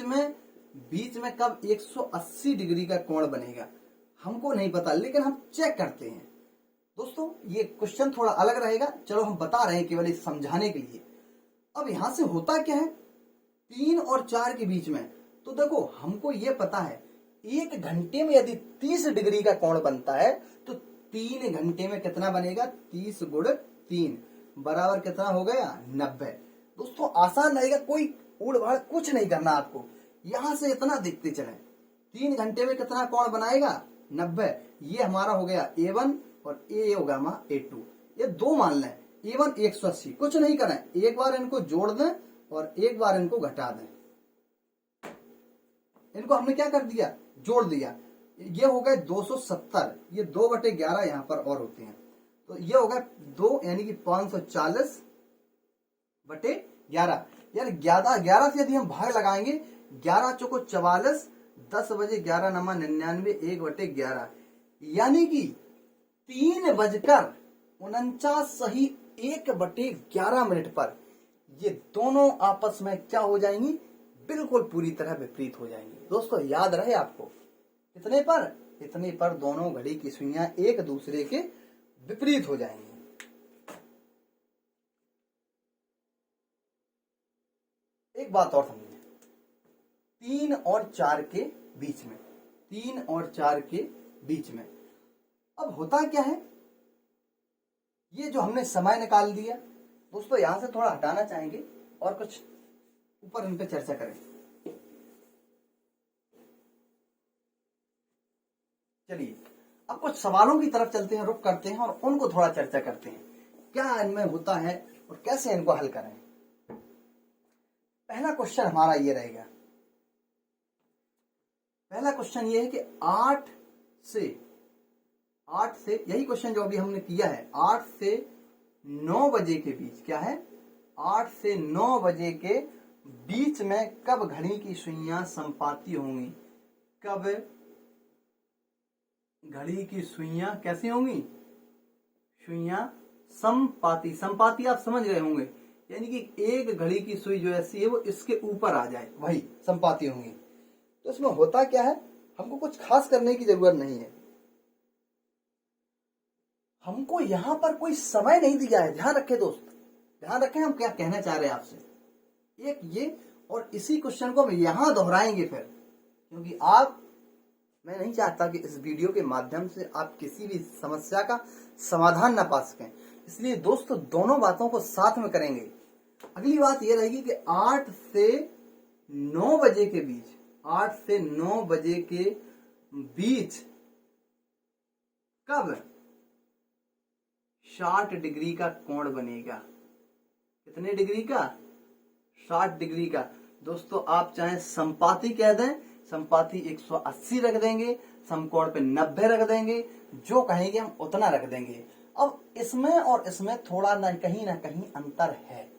में कब 180 डिग्री का कोण बनेगा, हमको नहीं पता, लेकिन हम चेक करते हैं। दोस्तों ये क्वेश्चन थोड़ा अलग रहेगा, चलो हम बता रहे हैं केवल इस समझाने के लिए। अब यहां से होता क्या है, 3 और 4 के बीच में, तो देखो हमको ये पता है 1 घंटे में यदि 30 डिग्री का कोण बनता है, तो 3 घंटे में कितना बनेगा, 30 गुण 3 बराबर कितना हो गया, 90। दोस्तों आसान रहेगा, कोई उड़ भाड़ कुछ नहीं करना आपको, यहां से इतना देखते चले, 3 घंटे में कितना कोण बनाएगा, 90। ये हमारा हो गया A1 और ये होगा हमारा A2। ये दो मान लें, A1 180, कुछ नहीं करें, एक बार इनको जोड़ दें और एक बार इनको घटा दें। इनको हमने क्या कर दिया, जोड़ दिया, ये हो गए 270, ये 2/11 यहाँ पर और होते हैं, तो ये होगा 2 यानी कि 540/11। यार 11 से यदि हम भाग लगाएंगे, 11 चौको 44, 10 बजे 11 नमा 99, 1/11, यानी कि 3:49 सही 1/11 पर ये दोनों आपस में क्या हो जाएंगी, बिल्कुल पूरी तरह विपरीत हो जाएंगी। दोस्तों याद रहे आपको, कितने पर, इतने पर दोनों घड़ी की सुइयां एक दूसरे के विपरीत हो जाएंगी। एक बात और समझिए, 3 और 4 के बीच में, 3 और 4 के बीच में अब होता क्या है, ये जो हमने समय निकाल दिया, दोस्तों यहां से थोड़ा हटाना चाहेंगे और कुछ ऊपर इन पे चर्चा करें। चलिए अब कुछ सवालों की तरफ चलते हैं, रुक करते हैं और उनको थोड़ा चर्चा करते हैं, क्या इनमें होता है और कैसे इनको हल करें। पहला क्वेश्चन हमारा ये रहेगा, पहला क्वेश्चन ये है कि 8 से यही क्वेश्चन जो अभी हमने किया है, 8 से 9 बजे के बीच, क्या है, 8 से 9 बजे के बीच में कब घड़ी की सुइयां संपाती होंगी, कब घड़ी की सुइयां कैसी होंगी, सुइयां संपाती। संपाती आप समझ गए होंगे, यानी कि एक घड़ी की सुई जो ऐसी है वो इसके ऊपर आ जाए, वही संपाती होंगी। तो इसमें होता क्या है, हमको कुछ खास करने की जरूरत नहीं है, हमको यहां पर कोई समय नहीं दिया है। ध्यान रखें दोस्त, ध्यान रखें हम क्या कहना चाह रहे हैं आपसे, एक ये और इसी क्वेश्चन को हम यहां दोहराएंगे फिर, क्योंकि आप मैं नहीं चाहता कि इस वीडियो के माध्यम से आप किसी भी समस्या का समाधान ना पा सकें। इसलिए दोस्तों दोनों बातों को साथ में करेंगे। अगली बात यह रहेगी कि 8 से 9 बजे के बीच, 8 से 9 बजे के बीच कब 60 डिग्री का कोण बनेगा। कितने डिग्री का? 60 डिग्री का। दोस्तों आप चाहे संपाती कह दें, संपाती 180 रख देंगे, समकोण पे 90 रख देंगे, जो कहेंगे हम उतना रख देंगे। अब इसमें और इसमें थोड़ा ना कहीं अंतर है।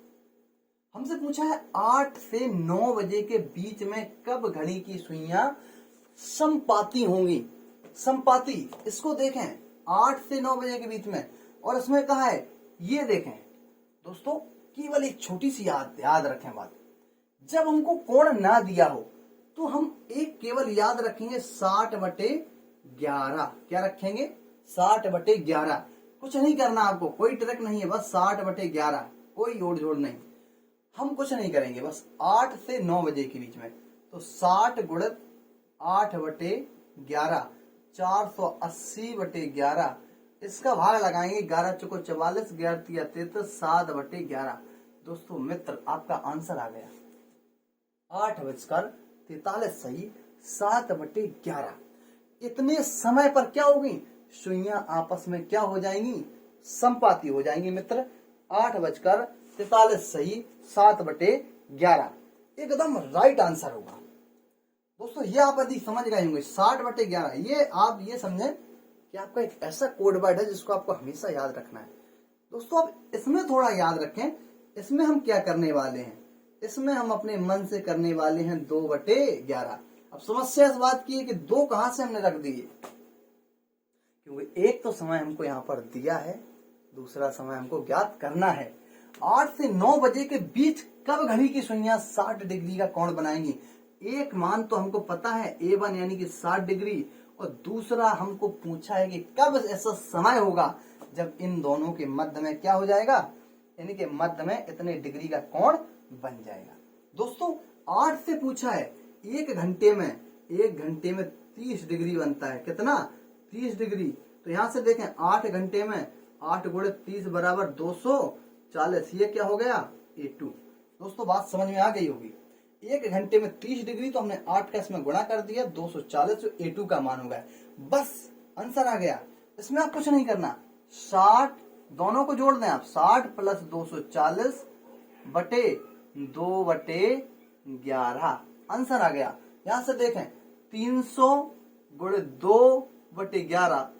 हमसे पूछा है 8 से 9 बजे के बीच में कब घड़ी की सुइयां संपाती होंगी। संपाती, इसको देखें 8 से 9 बजे के बीच में, और इसमें कहा है ये देखें। दोस्तों केवल एक छोटी सी याद रखें बात, जब हमको कोण ना दिया हो तो हम एक केवल याद रखेंगे 60/11। क्या रखेंगे? 60/11। कुछ नहीं करना आपको, कोई ट्रिक नहीं है, बस 60/11, कोई जोड़ जोड़ नहीं। हम कुछ नहीं करेंगे, बस 8 से 9 बजे के बीच में, तो 60 गुणित 8/11, 480/11, इसका भाग लगाएंगे 11 चौको 44, 11 तिया 33, 7/11। दोस्तों मित्र आपका आंसर आ गया 8:43 सही, 7/11। इतने समय पर क्या होगी? सुइयां आपस में क्या हो जाएंगी? संपाती हो जाएंगी मित्र। 8:43 सही, 7/11 एकदम राइट आंसर होगा। दोस्तों ये आप यदि समझ गए होंगे 60/11, ये आप ये समझें कि आपका एक ऐसा कोड वर्ड है जिसको आपको हमेशा याद रखना है। दोस्तों अब इसमें थोड़ा याद रखें, इसमें हम क्या करने वाले हैं? इसमें हम अपने मन से करने वाले हैं 2/11। अब समस्या इस बात की है कि 2 कहां से हमने रख दिए, क्योंकि एक तो समय हमको यहाँ पर दिया है, दूसरा समय हमको ज्ञात करना है। 8 से 9 बजे के बीच कब घड़ी की सुइयां 60 डिग्री का कोण बनाएंगी? एक मान तो हमको पता है A1 यानी कि 60 डिग्री, और दूसरा हमको पूछा है कि कब ऐसा समय होगा जब इन दोनों के मध्य में क्या हो जाएगा, यानी कि मध्य में इतने डिग्री का कोण बन जाएगा। दोस्तों 8 से पूछा है, 1 घंटे में 30 डिग्री बनता है। कितना? 30 डिग्री। तो यहां से देखें 8 घंटे में 8 गुणित 30 बराबर 240, ये क्या हो गया? A2। दोस्तों बात समझ में आ गई होगी। 1 घंटे में 30 डिग्री, तो हमने 8 का इसमें गुणा कर दिया, 240 जो A2 का मान होगा। बस आंसर आ गया। इसमें आप कुछ नहीं करना, 60 दोनों को जोड़ दें आप, 60 + 240 बटे 2/11 आंसर आ गया। यहां से देखें 300 गुणित 2/11,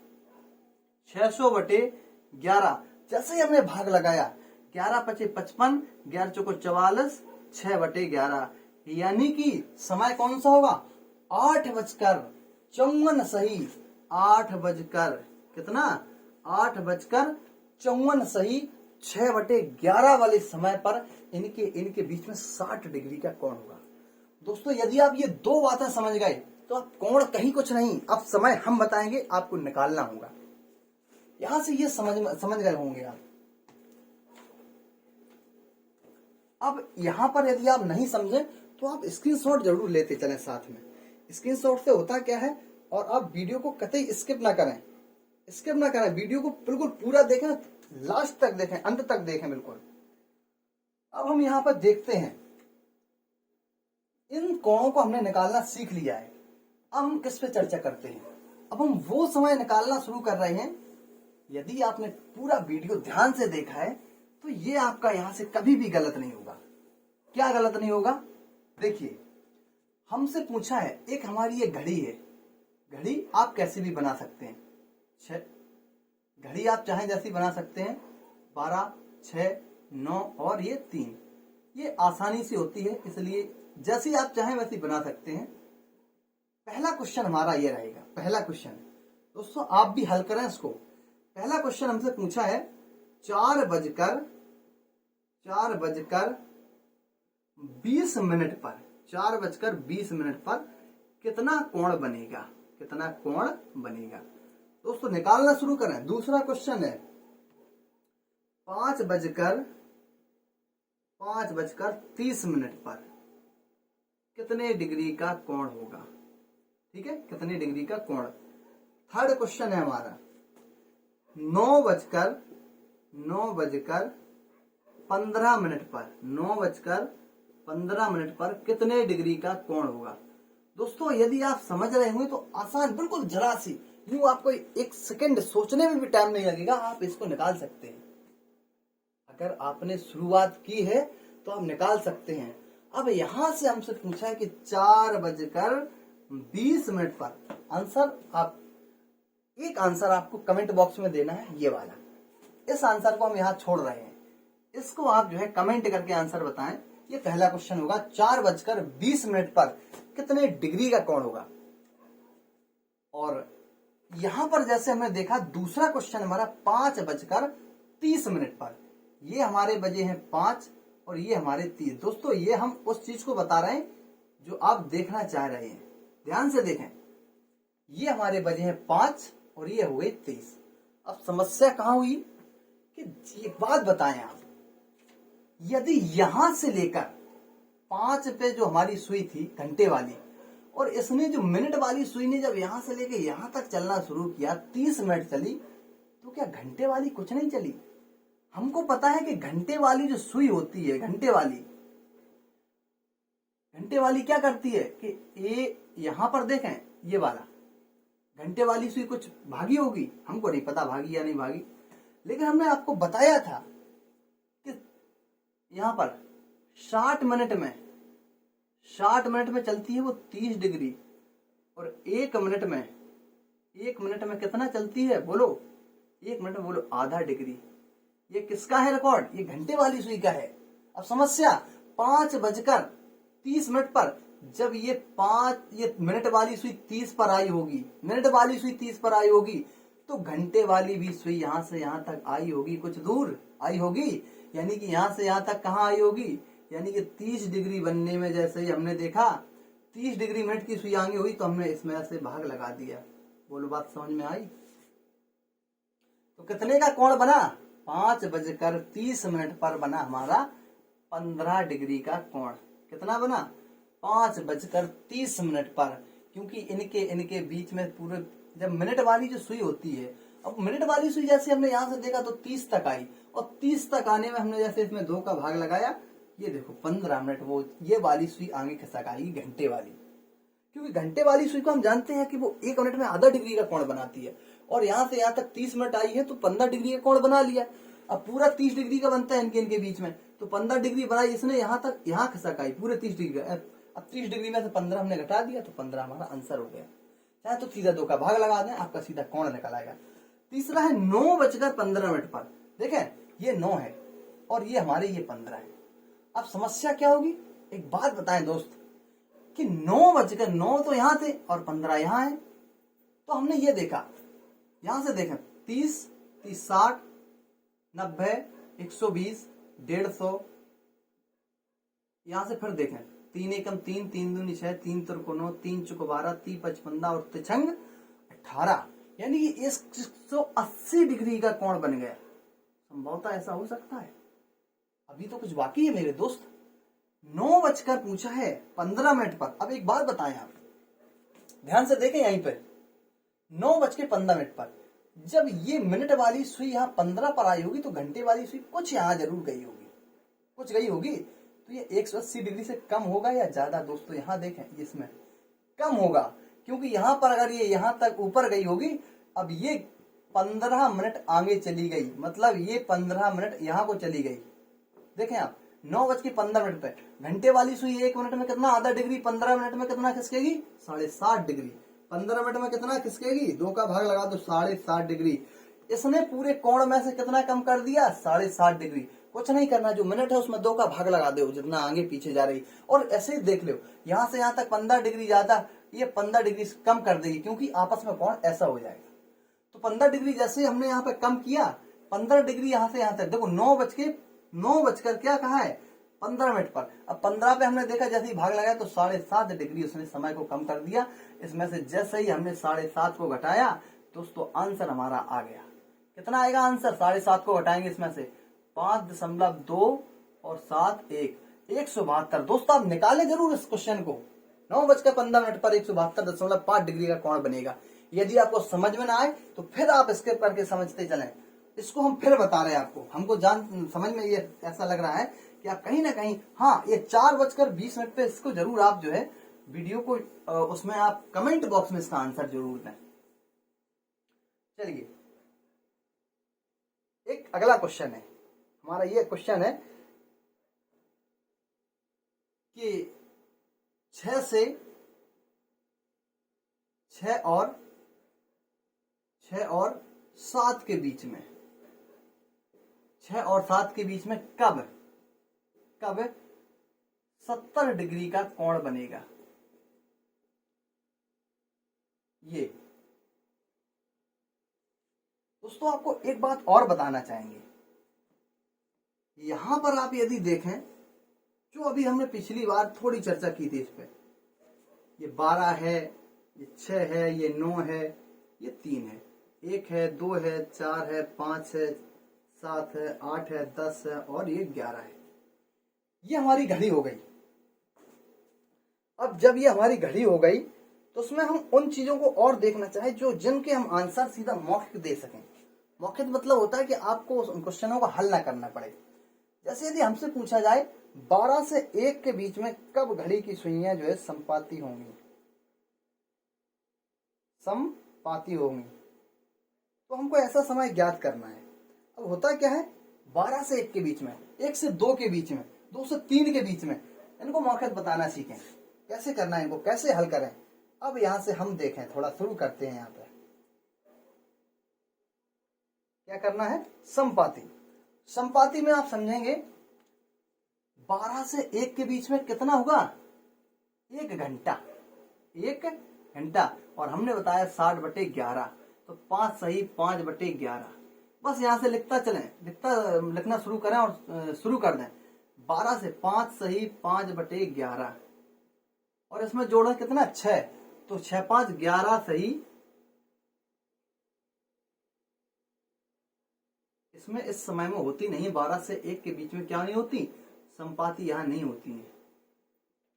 600/11। जैसे ही हमने भाग लगाया, 11 × 5 = 55, 11 चौको 44, 6/11, यानी कि समय कौन सा होगा? 8:54 सही, 8 कितना? 8:54 सही, 6/11 वाले समय पर इनके बीच में 60 डिग्री का कोण होगा। दोस्तों यदि आप ये 2 बातें समझ गए तो आप कोण कहीं कुछ नहीं, अब समय हम बताएंगे, आपको निकालना होगा। यहां से ये समझ गए होंगे आप। अब यहां पर यदि आप नहीं समझे तो आप स्क्रीनशॉट जरूर लेते चलें साथ में। स्क्रीनशॉट से होता क्या है, और आप वीडियो को कतई स्किप ना करें, वीडियो को बिल्कुल पूरा देखें, लास्ट तक देखें, अंत तक देखें बिल्कुल। अब हम यहां पर देखते हैं, इन कोणों को हमने निकालना सीख लिया है। अब हम किस पे चर्चा करते हैं? अब हम वो समय निकालना शुरू कर रहे हैं। यदि आपने पूरा वीडियो ध्यान से देखा है तो ये आपका यहां से कभी भी गलत नहीं होगा। क्या गलत नहीं होगा? देखिए हमसे पूछा है, एक हमारी ये घड़ी है, घड़ी आप कैसे भी बना सकते हैं, घड़ी आप चाहे जैसी बना सकते हैं, 12, 6, 9 और ये 3, ये आसानी से होती है, इसलिए जैसी आप चाहें वैसी बना सकते हैं। पहला क्वेश्चन हमारा ये रहेगा, पहला क्वेश्चन दोस्तों आप भी हल करें इसको। पहला क्वेश्चन हमसे पूछा है 4:20 पर, 4:20 पर कितना कोण बनेगा, कितना कोण बनेगा? दोस्तों निकालना शुरू करें। दूसरा क्वेश्चन है 5:30 पर कितने डिग्री का कोण होगा? ठीक है, कितने डिग्री का कोण। थर्ड क्वेश्चन है हमारा 9:15 पर 9:15 पर कितने डिग्री का कोण होगा। दोस्तों यदि आप समझ रहे होंगे तो आसान, बिल्कुल जरा सी, यूं आपको एक सेकंड सोचने में भी टाइम नहीं लगेगा, आप इसको निकाल सकते हैं। अगर आपने शुरुआत की है तो आप निकाल सकते हैं। अब यहां से हमसे पूछा है कि 4:20 पर आंसर, आप एक आंसर आपको कमेंट बॉक्स में देना है, ये वाला। इस आंसर को हम यहाँ छोड़ रहे हैं, इसको आप जो है कमेंट करके आंसर बताएं। ये पहला क्वेश्चन होगा, 4:20 पर कितने डिग्री का कोण होगा। और यहां पर जैसे हमने देखा दूसरा क्वेश्चन हमारा 5:30 पर, ये हमारे बजे हैं 5 और ये हमारे 30। दोस्तों ये हम उस चीज को बता रहे हैं जो आप देखना चाह रहे हैं, ध्यान से देखें। ये हमारे बजे हैं 5 और ये हुए 30। अब समस्या कहां हुई कि एक बात बताएं आप, यदि यहां से लेकर 5 पे जो हमारी सुई थी घंटे वाली, और इसने जो मिनट वाली सुई ने जब यहां से लेकर यहां तक चलना शुरू किया, 30 मिनट चली, तो क्या घंटे वाली कुछ नहीं चली। हमको पता है कि घंटे वाली जो सुई होती है, घंटे वाली क्या करती है कि ये यहां पर देखें, ये वाला घंटे वाली सुई कुछ भागी होगी, हमको नहीं पता भागी या नहीं भागी, लेकिन हमने आपको बताया था कि यहां पर 60 मिनट में चलती है वो 30 डिग्री, और 1 मिनट में कितना चलती है बोलो, 1 मिनट में बोलो आधा डिग्री। ये किसका है रिकॉर्ड, ये घंटे वाली सुई का है। अब समस्या 5:30 पर जब ये मिनट वाली सुई 30 पर आई होगी, तो घंटे वाली भी सुई यहां से यहां तक आई होगी, कुछ दूर आई होगी, यानी कि यहां से यहां तक कहां आई होगी, यानी कि 30 डिग्री बनने में जैसे ही हमने देखा 30 डिग्री मिनट की सुई आगे हुई, तो हमने इसमें से भाग लगा दिया। बोलो बात समझ में आई। तो कितने का कोण बना, 5:30 पर बना हमारा 15 डिग्री का कोण। कितना बना, 5:30 पर, क्योंकि इनके बीच में पूरे, जब मिनट वाली जो सुई होती है, अब मिनट वाली सुई जैसे हमने यहां से देखा तो 30 तक आई, और 30 तक आने में हमने जैसे इसमें 2 का भाग लगाया, ये देखो 15 मिनट वो ये वाली सुई आगे खिसक आएगी, घंटे वाली। क्योंकि घंटे वाली सुई को हम जानते हैं कि वो 1 मिनट में आधा डिग्री का कोण बनाती है, और यहां से यहां तक 30 मिनट आई है तो 15 डिग्री का कोण बना लिया। अब पूरा 30 डिग्री का बनता है इनके बीच में, तो 15 डिग्री बनाई इसने, यहां तक यहां खिसक आई पूरे 30 डिग्री का। अब 30 डिग्री में से 15 हमने घटा दिया, तो 15 हमारा आंसर हो गया। चाहे तो सीधा 2 का भाग लगा दें, आपका सीधा कोण निकल आएगा। तीसरा है 9:15 पर, देखें ये 9 है और ये हमारे ये 15 है। अब समस्या क्या होगी, एक बात बताएं दोस्त, कि 9 तो यहां थे और 15 यहां है, तो हमने ये देखा, यहां से देखें 30, 60, 90, 120, 150, यहां से फिर देखें 3 एकम 3, 3 दूनी 6, 3 त्रिको 9, 3 चौको 12, 3 55 और तिछंग 18, यानी कि 180 डिग्री का कोण बन गया। संभवतः ऐसा हो सकता है। अभी तो कुछ बाकी है मेरे दोस्त। 9 बजकर पूछा है 15 मिनट पर। अब एक बात बताएं आप, ध्यान से देखें यहीं पर, 9:15 पर जब ये मिनट वाली सुई यहाँ 15 पर आई होगी, तो घंटे वाली सुई कुछ यहाँ जरूर गई होगी, तो ये 180 डिग्री से कम होगा या ज्यादा। दोस्तों यहाँ देखें, इसमें कम होगा, क्योंकि यहाँ पर अगर ये यहाँ तक ऊपर गई होगी, अब ये 15 मिनट आगे चली गई, मतलब ये 15 मिनट यहाँ को चली गई। देखें आप 9:15 पे घंटे वाली सुई 1 मिनट में कितना, आधा डिग्री, 15 मिनट में कितना खिसकेगी, 7.5 डिग्री। 15 मिनट में कितना खिसकेगी, 2 का भाग लगा दो, 7.5 डिग्री। इसने पूरे कोण में से कितना कम कर दिया, 7.5 डिग्री। कुछ नहीं करना, जो मिनट है उसमें 2 का भाग लगा दो, जितना आगे पीछे जा रही, और ऐसे ही देख लो, यहाँ से यहाँ तक 15 डिग्री ज्यादा, ये 15 डिग्री कम कर देगी, क्योंकि आपस में कोण ऐसा हो जाएगा। तो 15 डिग्री जैसे हमने यहाँ पे कम किया, 15 डिग्री यहाँ से यहाँ तक, देखो 9 बजकर क्या कहा है, 15 मिनट पर। अब 15 पे हमने देखा जैसे ही भाग लगाया तो 7.5 डिग्री उसने समय को कम कर दिया। इसमें से जैसे ही हमने 7.5 को घटाया, दोस्तों आंसर हमारा आ गया। कितना आएगा आंसर, 7.5 को घटाएंगे इसमें से 5.2 और 7 1, 172। दोस्तों आप निकालें जरूर इस क्वेश्चन को, 9:15 पर 172.5 डिग्री का कोण बनेगा। यदि आपको समझ में ना आए तो फिर आप स्किप करके समझते चलें। इसको हम फिर बता रहे हैं आपको, हमको समझ में ये ऐसा लग रहा है कि आप कहीं ना कहीं, हाँ, ये 4:20 पे इसको जरूर आप जो है वीडियो को उसमें आप कमेंट बॉक्स में इसका आंसर जरूर दें। चलिए, एक अगला क्वेश्चन है हमारा। ये क्वेश्चन है कि 6 और 7 के बीच में, 6 और 7 के बीच में कब 70 डिग्री का कोण बनेगा। ये दोस्तों आपको एक बात और बताना चाहेंगे। यहां पर आप यदि देखें, जो अभी हमने पिछली बार थोड़ी चर्चा की थी इस पे, ये 12 है, ये 6 है, ये 9 है, ये 3 है, 1 है, 2 है, 4 है, 5 है, 7 है, 8 है, 10 है और ये 11 है। ये हमारी घड़ी हो गई। अब जब ये हमारी घड़ी हो गई तो उसमें हम उन चीजों को और देखना चाहें जो जिनके हम आंसर सीधा मौखिक दे सकें। मौखिक मतलब होता है कि आपको उन क्वेश्चनों का हल ना करना पड़े। जैसे यदि हमसे पूछा जाए 12 से 1 के बीच में कब घड़ी की सुइयां जो है समपाती होंगी, तो हमको ऐसा समय ज्ञात करना है। अब होता क्या है, 12 से 1 के बीच में, 1 से 2 के बीच में, 2 से 3 के बीच में, इनको मौखिक बताना सीखें। कैसे करना है, इनको कैसे हल करें। अब यहां से हम देखें, थोड़ा शुरू करते हैं। यहां पे क्या करना है, समपाती में आप समझेंगे 12 से 1 के बीच में कितना होगा, 1 घंटा, 1 घंटा। और हमने बताया 60/11, तो 5 सही 5/11। बस यहां से लिखना शुरू करें और शुरू कर दें। 12 से 5 सही 5/11 और इसमें जोड़ा कितना, 6, तो 6 5 11 सही। इसमें इस समय में होती नहीं, 12 से 1 के बीच में क्या नहीं होती, समपाती यहां नहीं होती है।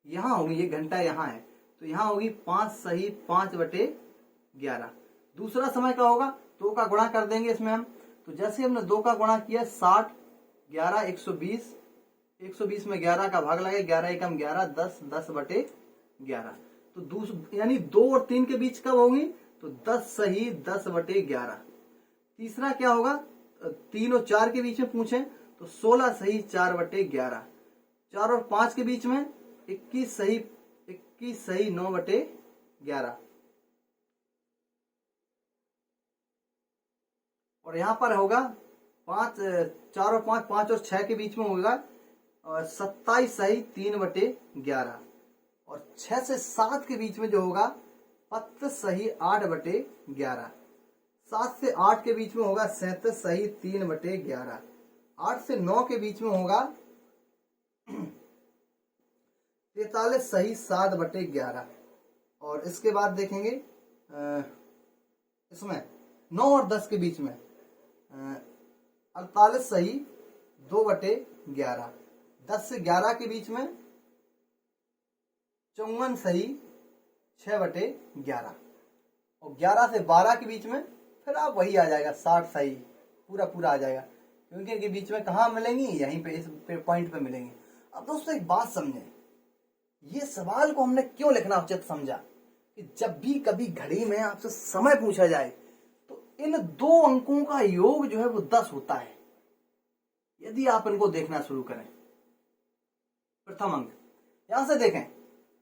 यहां होगी, ये घंटा यहां है, तो यहां होगी 5 सही 5/11। दूसरा समय का होगा, 2 का गुणा कर देंगे इसमें हम। तो जैसे हमने 2 का गुणा किया, 60 11 120, 120 में 11 का भाग लगे, 11 एकम 11, 10 10/11। तो यानी 2 और 3 के बीच कब होगी, तो 10 सही 10/11। तीसरा क्या होगा, 3 और 4 के बीच में पूछें तो 16 सही 4/11। 4 और 5 के बीच में 21 सही 9/11। और यहां पर होगा 4 और 5, 5 और 6 के बीच में होगा 27 सही 3/11। और 6 से 7 के बीच में जो होगा 25 सही 8/11। 7 से 8 के बीच में होगा 37 सही 3/11। 8 से 9 के बीच में होगा 43 सही 7/11। और इसके बाद देखेंगे इसमें 9 और 10 के बीच में 48 सही 2/11। 10 से 11 के बीच में 54 सही 6/11। और 11 से 12 के बीच में फिर आप वही आ जाएगा 60 सही पूरा आ जाएगा, क्योंकि इनके बीच में कहाँ मिलेंगी, यहीं पे इस पॉइंट पे मिलेंगी। अब दोस्तों एक बात समझें, ये सवाल को हमने क्यों लिखना उचित समझा कि जब भी कभी घड़ी में आपसे समय पूछा जाए तो इन 2 अंकों का योग जो है वो 10 होता है। यदि आप इनको देखना शुरू करें, प्रथम अंक यहां से देखें,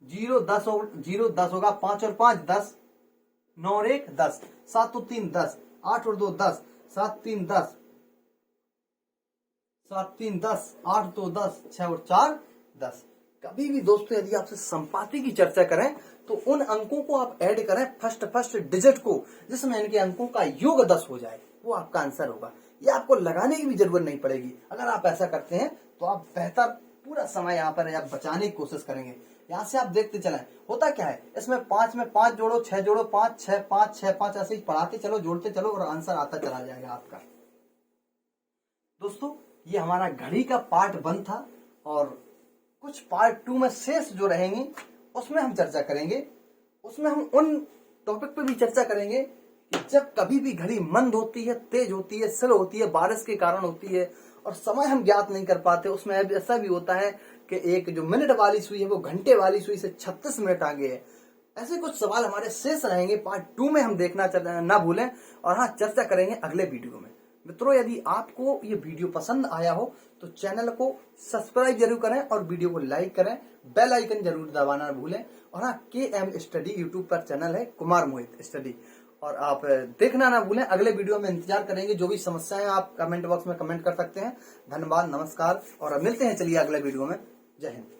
0 10 होगा, 5 और 5 10, 9 और 1 10, 7 और 3 10, 8 और 2 10, 7 3 10, 7 3 10, 8 2 10, 6 और 4 10। कभी भी दोस्तों यदि आपसे संपाति की चर्चा करें तो उन अंकों को आप ऐड करें, फर्स्ट डिजिट को, जिसमें इनके अंकों का योग 10 हो जाए, वो आपका आंसर होगा। ये आपको लगाने की भी जरूरत नहीं पड़ेगी। अगर आप ऐसा करते हैं तो आप बेहतर पूरा समय यहाँ पर आप बचाने की कोशिश करेंगे। यहाँ से आप देखते चलें, होता क्या है, इसमें 5 में 5 जोड़ो, 6 जोड़ो, 5 6 5 6 5, ऐसे ही पढ़ाते चलो, जोड़ते चलो और आंसर आता चला जाएगा आपका। दोस्तों ये हमारा घड़ी का पार्ट 1 था और कुछ पार्ट 2 में शेष जो रहेंगी उसमें हम चर्चा करेंगे। उसमें हम उन टॉपिक पे भी चर्चा करेंगे कि जब कभी भी घड़ी मंद होती है, तेज होती है, स्लो होती है, बारिश के कारण होती है और समय हम ज्ञात नहीं कर पाते, उसमें ऐसा भी होता है कि एक जो मिनट वाली सुई है वो घंटे वाली सुई से 36 मिनट आगे है। ऐसे कुछ सवाल हमारे शेष रहेंगे, पार्ट 2 में हम देखना ना भूलें। और हाँ, चर्चा करेंगे अगले वीडियो में। मित्रों, यदि आपको ये वीडियो पसंद आया हो तो चैनल को सब्सक्राइब जरूर करें और वीडियो को लाइक करें, बेल आइकन जरूर दबाना ना भूलें। और हाँ, KM स्टडी यूट्यूब पर चैनल है, कुमार मोहित स्टडी, और आप देखना ना भूलें। अगले वीडियो में इंतजार करेंगे। जो भी समस्याएं आप कमेंट बॉक्स में कमेंट कर सकते हैं। धन्यवाद, नमस्कार, और मिलते हैं चलिए अगले वीडियो में। जय हिंद।